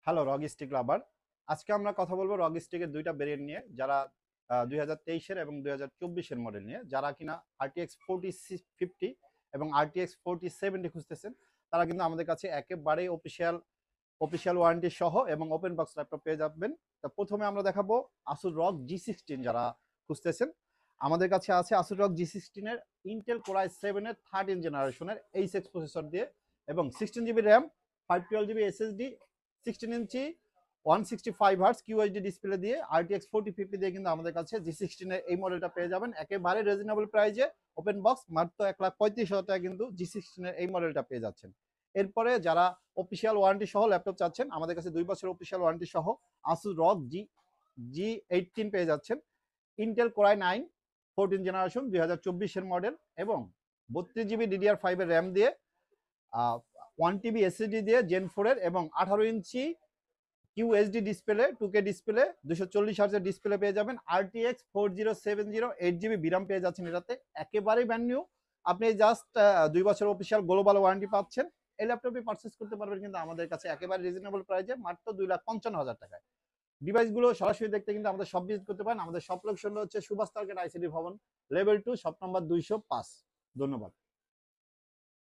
Hello রগস্টিক লাভার। আজকে আমরা কথা বলবো রগস্টিকের দুইটা ভেরিয়েন্ট নিয়ে, যারা 2023-এর এবং 2024-এর মডেল নিয়ে, যারা কিনা RTX 4050 এবং RTX 4070 খুঁজতেছেন। তারা কিন্তু আমাদের কাছে একেবারেই অফিসিয়াল ওয়ারেন্টি সহ এবং ওপেন বক্স ল্যাপটপ পেয়ে যাবেন। তা প্রথমে আমরা দেখাবো আসুস রগ G16। যারা খুঁজতেছেন, আমাদের কাছে আছে আসুস রগ G16 এর ইন্টেল কোর i7 এর 13 জেনারেশনের H6 প্রসেসর দিয়ে এবং 16 GB র্যাম, 512 GB SSD, 16 ইঞ্চি 165 হার্টজ QHD ডিসপ্লে দিয়ে RTX 4050 দিয়ে কিন্তু আমাদের কাছে G16 এর এই মডেলটা পেয়ে যাবেন একেবারে রিজনেবল প্রাইসে। ওপেন বক্স মাত্র 1,35,000 টাকা কিন্তু G16 এর এই মডেলটা পেয়ে যাচ্ছেন। এরপরে যারা অফিসিয়াল ওয়ারেন্টি সহ ল্যাপটপ চাচ্ছেন, আমাদের কাছে 2 বছরের অফিসিয়াল ওয়ারেন্টি সহ আসুস রগ G18 পেয়ে যাচ্ছেন। ইন্টেল কোর i9 14 জেনারেশন 2024-এর মডেল এবং 32 GB DDR5 এর র্যাম দিয়ে 1 TB SSD দিয়ে জেন 4 এর এবং 18 inch QHD display 2K display 240 হার্টজের ডিসপ্লে পেয়ে যাবেন। RTX 4070 8GB VRAM পেয়ে যাচ্ছেন এটাতে, একেবারেই ব্র্যান্ড নিউ। আপনি জাস্ট 2 বছর অফিসিয়াল গ্লোবাল ওয়ারেন্টি পাচ্ছেন। এই ল্যাপটপটি পারচেজ করতে পারবেন কিন্তু আমাদের কাছে একেবারে রিজনেবল প্রাইসে মাত্র 2,55,000 টাকায়। ডিভাইসগুলো সরাসরি দেখতে কিন্তু আমাদের শপ ভিজিট করতে পারেন। আমাদের শপ লোকেশন হচ্ছে সুভাষ মার্কেট ICT ভবন লেভেল 2 শপ নম্বর 205। ধন্যবাদ।